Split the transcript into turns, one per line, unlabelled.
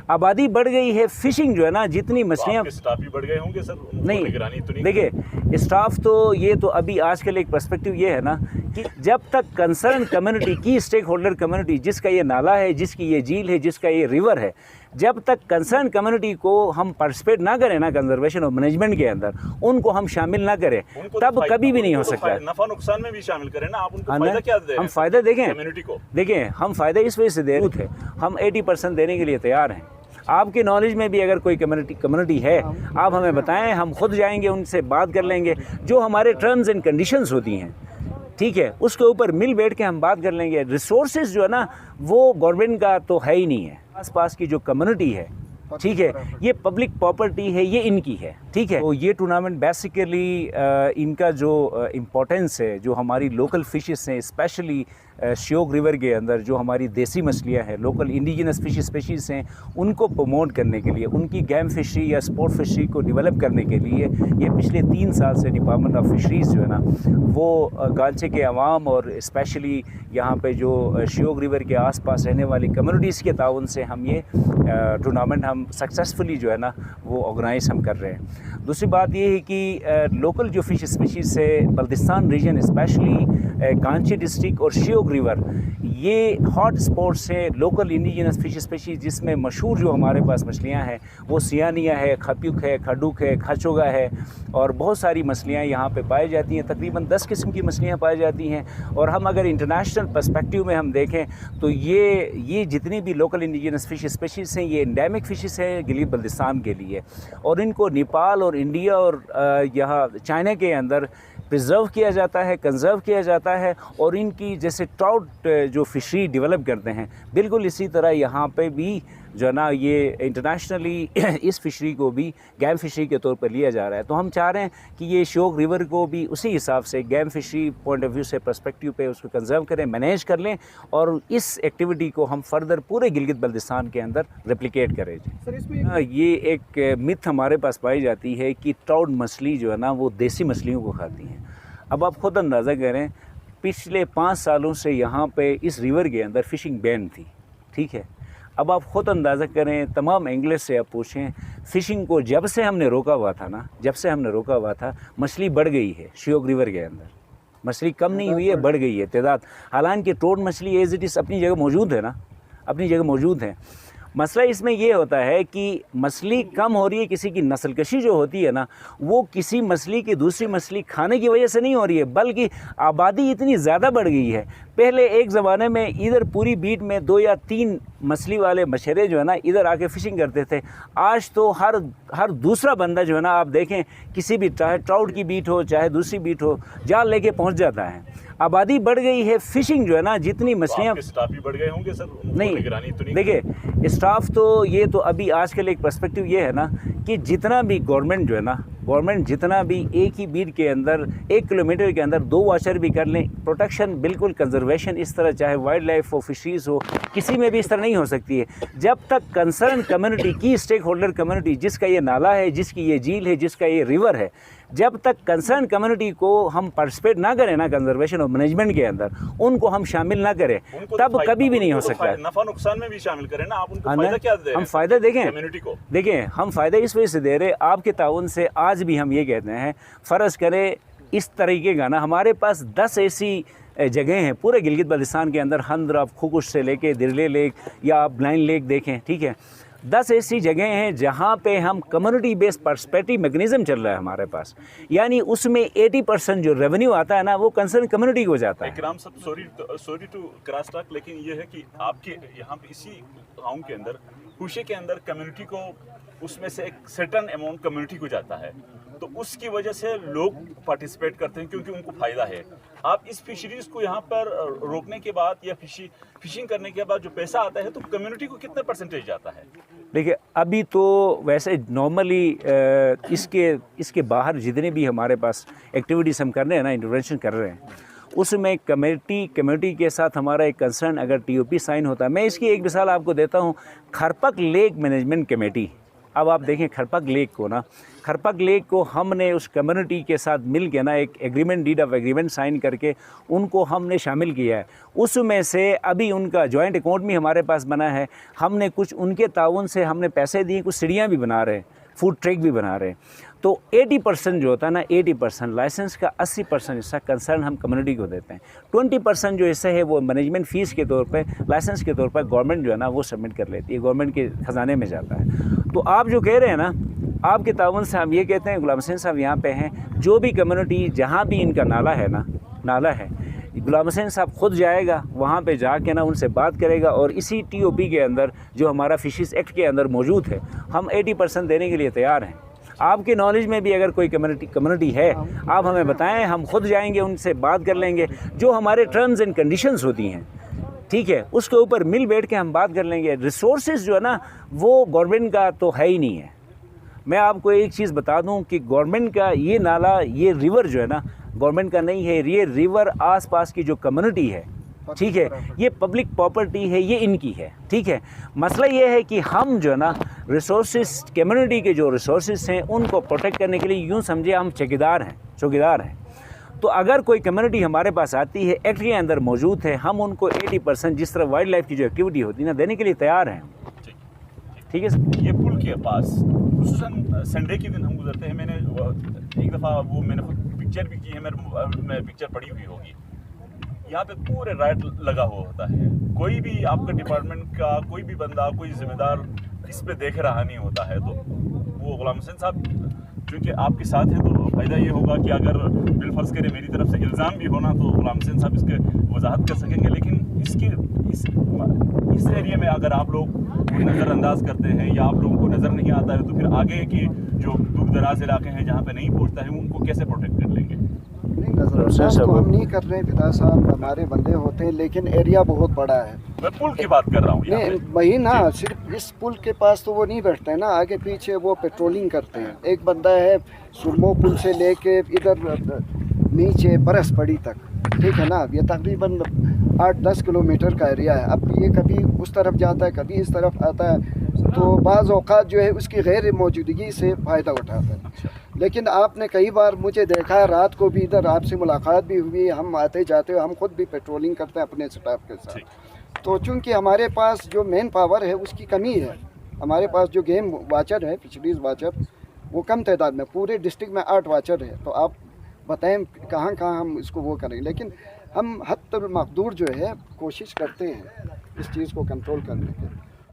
आबादी बढ़ गई है, फिशिंग जो है ना, जितनी मछलियाँ,
स्टाफ भी बढ़ गए होंगे सर,
नहीं
निगरानी तो नहीं।
देखिए स्टाफ तो ये तो अभी आजकल एक पर्सपेक्टिव ये है ना कि जब तक कंसर्न कम्युनिटी की स्टेक होल्डर कम्युनिटी, जिसका ये नाला है, जिसकी ये झील है, जिसका ये रिवर है, जब तक कंसर्न कम्युनिटी को हम पार्टिसिपेट ना करें ना कंजर्वेशन और मैनेजमेंट के अंदर, उनको हम शामिल ना करें, तब कभी भी नहीं हो सकता है।
नफा नुकसान में भी शामिल करें ना, आप उनको फायदा क्या दे रहे हैं?
हम फायदा देखें
कम्युनिटी को,
देखें हम फायदा इस वजह से दे रहे थे, हम 80% देने के लिए तैयार हैं। आपके नॉलेज में भी अगर कोई कम्युनिटी है, आप हमें बताएं, हम खुद जाएंगे, उनसे बात कर लेंगे, जो हमारे टर्म्स एंड कंडीशंस होती हैं, ठीक है, उसके ऊपर मिल बैठ के हम बात कर लेंगे। रिसोर्सेज जो है ना वो गवर्नमेंट का तो है ही नहीं है, आसपास की जो कम्युनिटी है, ठीक है, ये पब्लिक प्रॉपर्टी है, ये इनकी है, ठीक है। तो ये टूर्नामेंट बेसिकली इनका जो इम्पोर्टेंस है, जो हमारी लोकल फिशेस हैं, स्पेशली श्योक रिवर के अंदर जो हमारी देसी मछलियां हैं, लोकल इंडिजिनस फिश स्पीशीज़ हैं, उनको प्रमोट करने के लिए, उनकी गेम फिशरी या स्पोर्ट फिशरी को डेवलप करने के लिए ये पिछले 3 साल से डिपार्टमेंट ऑफ फिशरीज़ जो है ना वो गांचे के अवाम और स्पेशली यहाँ पे जो श्योक रिवर के आसपास रहने वाली कम्युनिटीज़ के ताउन से हम ये टूर्नामेंट हम सक्सेसफुली जो है ना वो ऑर्गेनाइज हम कर रहे हैं। दूसरी बात ये है कि लोकल जो फ़िश स्पीशीज़ है, Baltistan region specially Kanchi district और श्योक रिवर, ये हॉट स्पॉट्स हैं लोकल इंडिजिनस फिश स्पीशीज़, जिसमें मशहूर जो हमारे पास मछलियाँ हैं वो सियानिया है, खप्युक है, खडुक है, खचोगा है, और बहुत सारी मछलियाँ यहाँ पे पाई जाती हैं। तकरीबन 10 किस्म की मछलियाँ पाई जाती हैं। और हम अगर इंटरनेशनल पर्सपेक्टिव में हम देखें तो ये जितनी भी लोकल इंडिजिनस फिश स्पीशीज़ हैं, ये एंडेमिक फिशेस हैं गिलगित बल्तिस्तान के लिए, और इनको नेपाल और इंडिया और यहाँ चाइना के अंदर प्रिजर्व किया जाता है, कंजर्व किया जाता है, और इनकी जैसे ट्राउट जो फिशरी डेवलप करते हैं, बिल्कुल इसी तरह यहाँ पे भी जो है ना ये इंटरनेशनली इस फिशरी को भी गेम फिशरी के तौर पर लिया जा रहा है। तो हम चाह रहे हैं कि ये श्योक रिवर को भी उसी हिसाब से game fishery point of view से पर्सपेक्टिव पे उसको कंजर्व करें, मैनेज कर लें, और इस एक्टिविटी को हम फर्दर पूरे गिलगित बल्तिस्तान के अंदर रेप्लिकेट करें।
सर इसमें
ये एक मिथ हमारे पास पाई जाती है कि ट्राउट मछली जो है ना वो देसी मछलियों को खाती हैं। अब आप खुद अंदाज़ा करें, पिछले 5 सालों से यहाँ पे इस रिवर के अंदर फ़िशिंग बैन थी, ठीक है। अब आप ख़ुद अंदाज़ा करें, तमाम एंगलर्स से आप पूछें, फ़िशिंग को जब से हमने रोका हुआ था ना, जब से हमने रोका हुआ था, मछली बढ़ गई है श्योक रिवर के अंदर, मछली कम नहीं हुई है, बढ़ गई है तादाद। हालांकि ट्रोट मछली एज इट इज़ अपनी जगह मौजूद है ना, अपनी जगह मौजूद है। मसला इसमें ये होता है कि मछली कम हो रही है, किसी की नस्लकशी जो होती है ना वो किसी मछली की दूसरी मछली खाने की वजह से नहीं हो रही है, बल्कि आबादी इतनी ज़्यादा बढ़ गई है। पहले एक ज़माने में इधर पूरी बीट में 2 या 3 मछली वाले मछेरे जो है ना इधर आके फ़िशिंग करते थे। आज तो हर दूसरा बंदा जो है ना, आप देखें किसी भी, चाहे ट्राउट की बीट हो चाहे दूसरी बीट हो, जाल लेके पहुंच जाता है। आबादी बढ़ गई है, फ़िशिंग जो है ना, जितनी मछलियाँ,
स्टाफ भी बढ़ गए होंगे सर,
नहीं
निगरानी तो नहीं।
देखिए स्टाफ तो ये तो अभी आजकल एक पर्सपेक्टिव ये है ना कि जितना भी गवर्नमेंट जो है ना, गवर्नमेंट जितना भी एक ही बीट के अंदर 1 किलोमीटर के अंदर 2 वॉचर भी कर लें, प्रोटेक्शन बिल्कुल कंजर्वेशन इस तरह, चाहे वाइल्ड लाइफ हो, फिशरीज़ हो, किसी में भी इस तरह नहीं हो सकती है जब तक कंसर्न कम्युनिटी की स्टेक होल्डर कम्युनिटी, जिसका ये नाला है, जिसकी ये झील है, जिसका ये रिवर है, जब तक कंसर्न कम्युनिटी को हम पार्टिसिपेट ना करें ना कंजर्वेशन और मैनेजमेंट के अंदर, उनको हम शामिल ना करें, तब कभी भी नहीं हो सकता है।
नफा नुकसान में भी शामिल करें ना, आप उनको फायदा क्या दे रहे हैं?
हम फायदा देखें
कम्युनिटी को,
देखें हम फ़ायदा इस वजह से दे रहे, आपके ताउन से आज भी हम ये कहते हैं, फ़र्ज़ करें इस तरीके का ना, हमारे पास 10 ऐसी जगह हैं पूरे गिलगित बल्तिस्तान के अंदर, हंद्रब, खुकुश से लेके दिरले लेक या आप ब्लाइंड लेक देखें, ठीक है, 10 ऐसी जगह हैं जहाँ पे हम कम्युनिटी बेस्ड पर्सपेक्टिव मैकेनिज़्म चल रहा है हमारे पास, यानी उसमें 80% जो रेवेन्यू आता है ना वो कंसर्न कम्युनिटी को जाता है।
इकराम साहब, सॉरी टू क्रॉस टॉक, लेकिन ये है कि आपके यहाँ पे इसी गाँव के अंदर, खुशे के अंदर कम्युनिटी को, उसमें से एक सर्टेन अमाउंट कम्युनिटी को जाता है, तो उसकी वजह से लोग पार्टिसिपेट करते हैं क्योंकि उनको फ़ायदा है। आप इस फिशरीज़ को यहाँ पर रोकने के बाद या फिशिंग करने के बाद जो पैसा आता है तो कम्युनिटी को कितना परसेंटेज जाता है?
देखिए अभी तो वैसे नॉर्मली इसके बाहर जितने भी हमारे पास एक्टिविटीज़ हम कर रहे हैं ना, इंटरवेंशन कर रहे हैं, उसमें कम्युनिटी के साथ हमारा एक कंसर्न अगर TOP साइन होता है। मैं इसकी एक मिसाल आपको देता हूँ, खरपक लेक मैनेजमेंट कमेटी, अब आप देखें खरपक लेक को ना, खरपक लेक को हमने उस कम्युनिटी के साथ मिल के ना एक agreement, deed of agreement sign करके उनको हमने शामिल किया है। उसमें से अभी उनका जॉइंट अकाउंट भी हमारे पास बना है। हमने कुछ उनके ताउन से हमने पैसे दिए, कुछ सीढ़ियाँ भी बना रहे हैं, फूड ट्रैक भी बना रहे हैं। तो 80% जो होता है ना, 80% लाइसेंस का 80% हिस्सा कंसर्न हम कम्युनिटी को देते हैं। 20% जो हिस्सा है वो मैनेजमेंट फ़ीस के तौर पे, लाइसेंस के तौर पर गवर्नमेंट जो है ना वो सबमिट कर लेती है, गवर्नमेंट के ख़जाने में जाता है। तो आप जो कह रहे हैं ना, आपके ताउन से हम ये कहते हैं, गुलाम हुसैन साहब यहाँ पे हैं, जो भी कम्युनिटी जहाँ भी इनका नाला है ना, नाला है, गुलाम हुसैन साहब खुद जाएगा वहाँ पे जाके ना उनसे बात करेगा और इसी TOP के अंदर जो हमारा फिशेस एक्ट के अंदर मौजूद है, हम 80% देने के लिए तैयार हैं। आपकी नॉलेज में भी अगर कोई कम्युनिटी है, आप हमें बताएं, हम खुद जाएंगे उनसे बात कर लेंगे। जो हमारे टर्म्स एंड कंडीशंस होती हैं, ठीक है, उसके ऊपर मिल बैठ के हम बात कर लेंगे। रिसोर्सेज जो है ना वो गवर्नमेंट का तो है ही नहीं है। मैं आपको एक चीज़ बता दूं कि गवर्नमेंट का ये नाला, ये रिवर जो है ना गवर्नमेंट का नहीं है। ये रिवर आसपास की जो कम्युनिटी है, ठीक है, ये पब्लिक प्रॉपर्टी है, ये इनकी है, ठीक है। मसला ये है कि हम जो है ना रिसोर्सेज, कम्युनिटी के जो रिसोर्सेज हैं उनको प्रोटेक्ट करने के लिए यूँ समझे हम चौकीदार हैं। तो अगर कोई कम्युनिटी हमारे पास आती है, एक्ट के अंदर मौजूद है, हम उनको 80% जिस तरह वाइल्ड लाइफ की जो एक्टिविटी होती है ना देने के लिए तैयार हैं। ठीक है सर।
ये पुल के पास खुसूसन संडे के दिन हम गुजरते हैं। मैंने एक दफ़ा वो मैंने खुद पिक्चर भी की है, मैं पिक्चर पड़ी हुई होगी। यहाँ पे पूरे राइट लगा हुआ होता है। कोई भी आपका डिपार्टमेंट का कोई भी बंदा, कोई जिम्मेदार इस पे देख रहा नहीं होता है। तो वो गुलाम हुसैन साहब क्योंकि आपके साथ हैं, तो फ़ायदा ये होगा कि अगर बिलफर्ज करे मेरी तरफ से इल्ज़ाम भी होना तो गुलाम हुसैन साहब इसके वजाहत कर सकेंगे। लेकिन इस एरिया में अगर आप लोग नज़रअंदाज करते हैं या आप लोगों को नज़र नहीं आता है, तो फिर आगे की जो दूर दराज इलाके हैं जहाँ पे नहीं पहुँचता है, उनको कैसे प्रोटेक्ट कर लेंगे?
नहीं, नज़रअंदाज तो हम नहीं कर रहे हैं पिता साहब, हमारे बंदे होते हैं, लेकिन एरिया बहुत बड़ा है।
मैं पुल की बात कर रहा हूँ।
नहीं वही ना, सिर्फ इस पुल के पास तो वो नहीं बैठते हैं ना, आगे पीछे वो पेट्रोलिंग करते हैं। एक बंदा है सुरमो पुल से लेके इधर नीचे बरस पड़ी तक, ठीक है ना, ये तकरीबन 8-10 किलोमीटर का एरिया है। अब ये कभी उस तरफ जाता है, कभी इस तरफ आता है, तो बाज़ औक़ात जो है उसकी गैर मौजूदगी से फ़ायदा उठाता है। लेकिन आपने कई बार मुझे देखा है, रात को भी इधर आपसे मुलाकात भी हुई, हम आते जाते, हम खुद भी पेट्रोलिंग करते हैं अपने स्टाफ के साथ। तो चूँकि हमारे पास जो मेन पावर है उसकी कमी है, हमारे पास जो गेम वाचर है, फिशरीज़ वाचर, वो कम तादाद में, पूरे डिस्ट्रिक्ट में 8 वाचर है। तो आप बताएं कहाँ कहाँ हम इसको वो करेंगे। लेकिन हम हद तक मकदूर जो है कोशिश करते हैं इस चीज़ को कंट्रोल करने की।